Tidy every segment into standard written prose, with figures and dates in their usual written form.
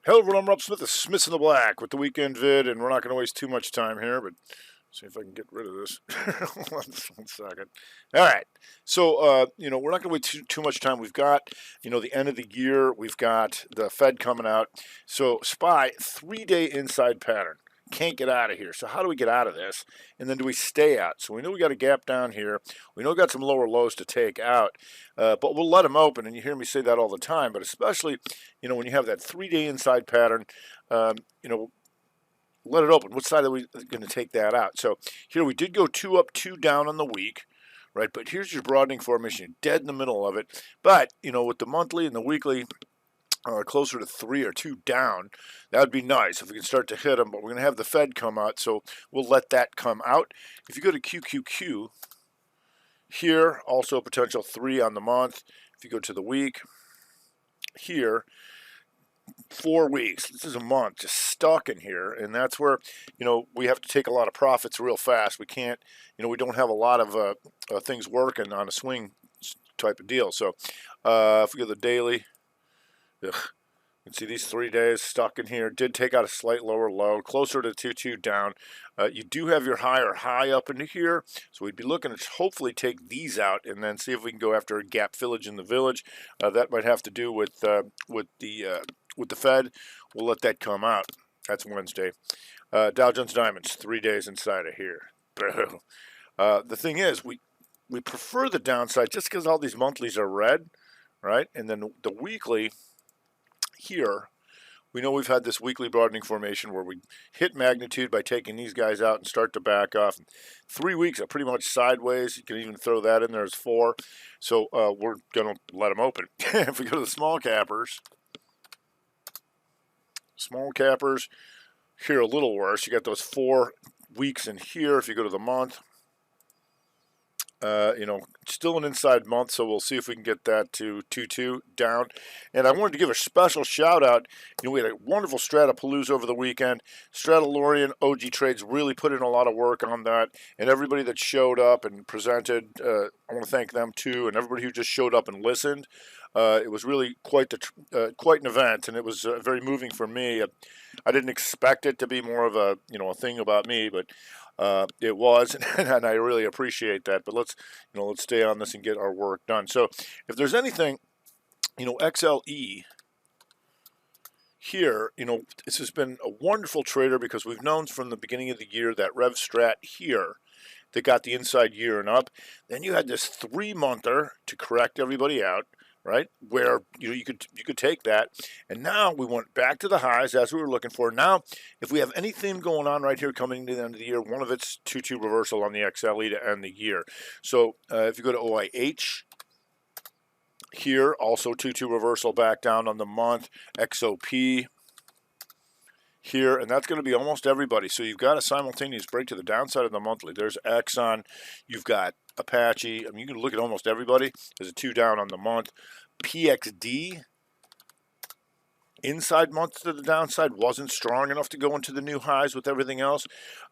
Hello everyone, I'm Rob Smith of Smiths in the Black with the weekend vid, and we're not going to waste too much time here, but see if I can get rid of this. Hold on just 1 second. All right, so we're not going to wait too much time. We've got the end of the year. We've got the Fed coming out. So SPY 3-day inside pattern. Can't get out of here. So how do we get out of this? And then do we stay out? So we know we got a gap down here. We know we got some lower lows to take out, but we'll let them open. And you hear me say that all the time. But especially, when you have that 3-day inside pattern, um, you know, let it open. What side are we going to take that out? So here we did go 2 up, 2 down on the week, right? But here's your broadening formation, dead in the middle of it. But with the monthly and the weekly closer to 3 or 2 down, that would be nice if we can start to hit them. But we're going to have the Fed come out, so we'll let that come out. If you go to QQQ here, also a potential 3 on the month. If you go to the week here, 4 weeks. This is a month just stuck in here, and that's where we have to take a lot of profits real fast. We can't, we don't have a lot of things working on a swing type of deal. So if we go to the daily, you can see these 3 days stuck in here. Did take out a slight lower low, closer to 2-2 down. You do have your high up into here, so we'd be looking to hopefully take these out and then see if we can go after a gap fillage in the village. That might have to do with the Fed. We'll let that come out. That's Wednesday. Dow Jones Diamonds 3 days inside of here. The thing is, we prefer the downside just because all these monthlies are red, right? And then the weekly here, we know we've had this weekly broadening formation where we hit magnitude by taking these guys out and start to back off. 3 weeks are pretty much sideways. You can even throw that in there as 4. So we're going to let them open. If we go to the small cappers, here a little worse. You got those 4 weeks in here. If you go to the month, still an inside month, so we'll see if we can get that to 2-2 down. And I wanted to give a special shout out. We had a wonderful Stratapalooza over the weekend. Stratalorian OG Trades really put in a lot of work on that, and everybody that showed up and presented, I want to thank them too, and everybody who just showed up and listened. It was really quite an event, and it was very moving for me. I didn't expect it to be more of a thing about me, but it was, and I really appreciate that. But let's stay on this and get our work done. So if there's anything, XLE here, this has been a wonderful trader because we've known from the beginning of the year that Rev Strat here that got the inside year and up. Then you had this 3-monther to correct everybody out, right? Where you could take that, and now we went back to the highs as we were looking for. Now, if we have anything going on right here coming to the end of the year, one of it's 2-2 reversal on the XLE to end the year. So if you go to OIH here, also 2-2 reversal back down on the month. XOP here, and that's going to be almost everybody. So you've got a simultaneous break to the downside of the monthly. There's Exxon, you've got Apache. I mean, you can look at almost everybody. There's a 2 down on the month. PXD, inside month to the downside, wasn't strong enough to go into the new highs with everything else.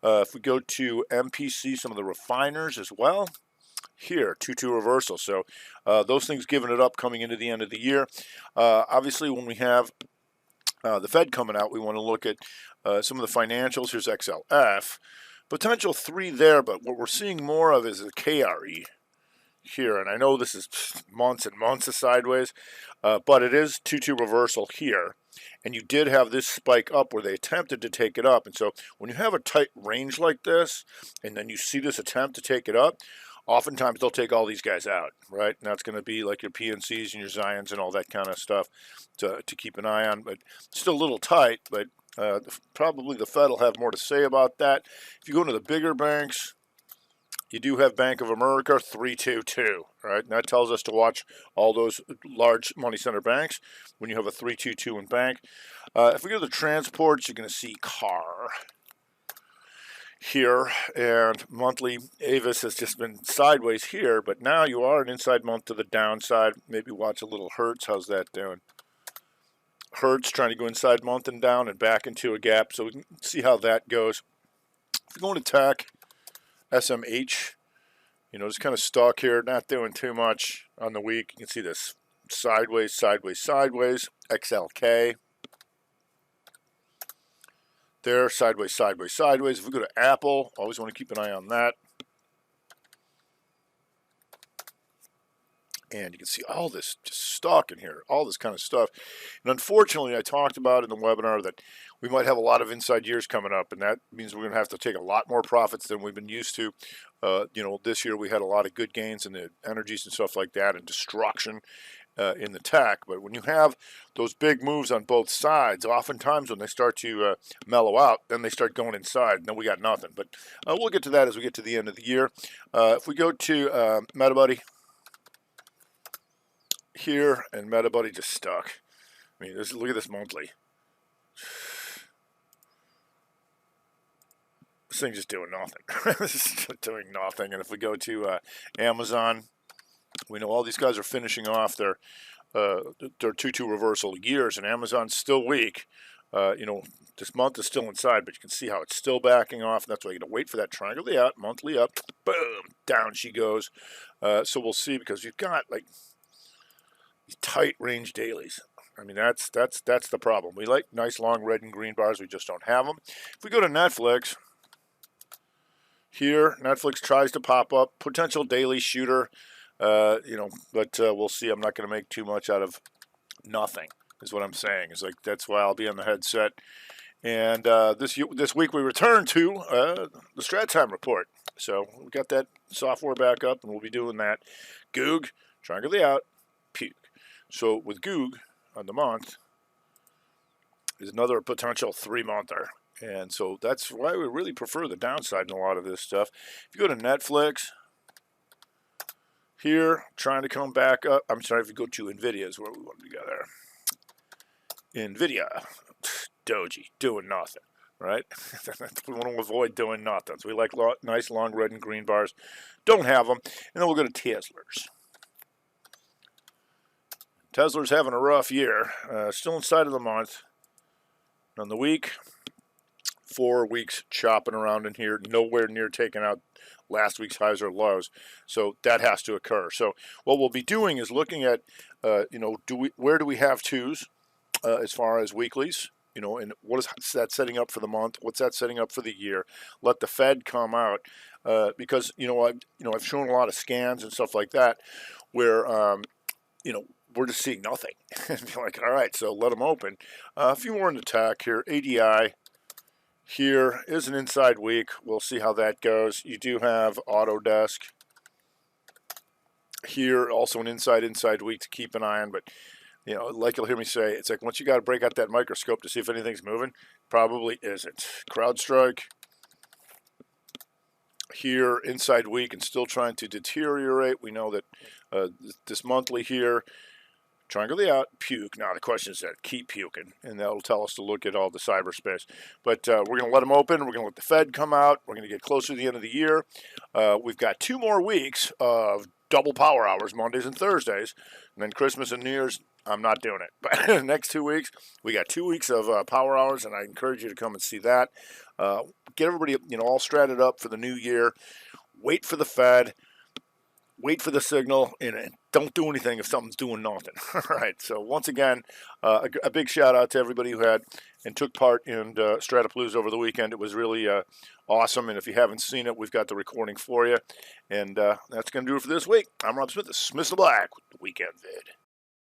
If we go to MPC, some of the refiners as well. Here, 2-2 reversal. So those things giving it up coming into the end of the year. Obviously, when we have the Fed coming out, we want to look at some of the financials. Here's XLF. Potential 3 there, but what we're seeing more of is the KRE here. And I know this is months and months of sideways, but it is 2-2 reversal here. And you did have this spike up where they attempted to take it up. And so when you have a tight range like this, and then you see this attempt to take it up, oftentimes they'll take all these guys out, right? And that's going to be like your PNCs and your Zions and all that kind of stuff to keep an eye on. But still a little tight, but probably the Fed will have more to say about that. If you go into the bigger banks, you do have Bank of America 3-2-2, right? And that tells us to watch all those large money center banks when you have a 3-2-2 in bank. If we go to the transports, you're going to see car here, and monthly Avis has just been sideways here, but now you are an inside month to the downside. Maybe watch a little Hertz. How's that doing? Hertz trying to go inside month and down and back into a gap, so we can see how that goes. If you're going to tech, SMH, just kind of stuck here, not doing too much on the week. You can see this sideways, sideways, sideways. XLK there, sideways, sideways, sideways. If we go to Apple, always want to keep an eye on that. And you can see all this just stock in here, all this kind of stuff. And unfortunately, I talked about in the webinar that we might have a lot of inside years coming up, and that means we're going to have to take a lot more profits than we've been used to. This year we had a lot of good gains in the energies and stuff like that, and destruction in the tech. But when you have those big moves on both sides, oftentimes when they start to mellow out, then they start going inside, and then we got nothing. But we'll get to that as we get to the end of the year. If we go to MetaBuddy here, and MetaBuddy just stuck. I mean, look at this monthly. This thing's just doing nothing. This is doing nothing. And if we go to Amazon, we know all these guys are finishing off their 2-2 reversal years, and Amazon's still weak. This month is still inside, but you can see how it's still backing off. And that's why you got to wait for that triangle out, monthly up, boom, down she goes. So we'll see, because you've got like these tight range dailies. I mean, that's the problem. We like nice long red and green bars. We just don't have them. If we go to Netflix, here, Netflix tries to pop up, potential daily shooter, but we'll see. I'm not going to make too much out of nothing, is what I'm saying. It's like, that's why I'll be on the headset. And this week we return to the Strat Time report. So we got that software back up, and we'll be doing that. Goog, triangle out, puke. So with Goog on the month is another potential 3-monther. And so that's why we really prefer the downside in a lot of this stuff. If you go to Netflix, here, trying to come back up. I'm sorry, if you go to NVIDIA is where we want to go there. NVIDIA, Doji, doing nothing, right? We want to avoid doing nothing. So we like nice long red and green bars. Don't have them. And then we'll go to Tesla's. Tesla's having a rough year. Still inside of the month. On the week, 4 weeks chopping around in here, nowhere near taking out last week's highs or lows. So that has to occur. So what we'll be doing is looking at, where do we have twos as far as weeklies? And what is that setting up for the month? What's that setting up for the year? Let the Fed come out because I've shown a lot of scans and stuff like that where we're just seeing nothing. And be like, all right, so let them open. A few more in the tech here. ADI. Here is an inside week. We'll see how that goes. You do have Autodesk. Here, also an inside week to keep an eye on. But, like you'll hear me say, it's like once you got to break out that microscope to see if anything's moving, probably isn't. CrowdStrike. Here, inside week and still trying to deteriorate. We know that this monthly here, triangle out, puke. Now the question is that keep puking, and that'll tell us to look at all the cyberspace. But we're going to let them open. We're going to let the Fed come out. We're going to get closer to the end of the year. We've got 2 more weeks of double power hours, Mondays and Thursdays, and then Christmas and New Year's. I'm not doing it. But the next 2 weeks, we got 2 weeks of power hours, and I encourage you to come and see that. Get everybody, all stratted up for the new year. Wait for the Fed. Wait for the signal, and don't do anything if something's doing nothing. All right, so once again, a big shout out to everybody who had and took part in Stratapalooza over the weekend. It was really awesome, and if you haven't seen it, we've got the recording for you. And that's going to do it for this week. I'm Rob Smith. This is Smith the Black with the Weekend Vid.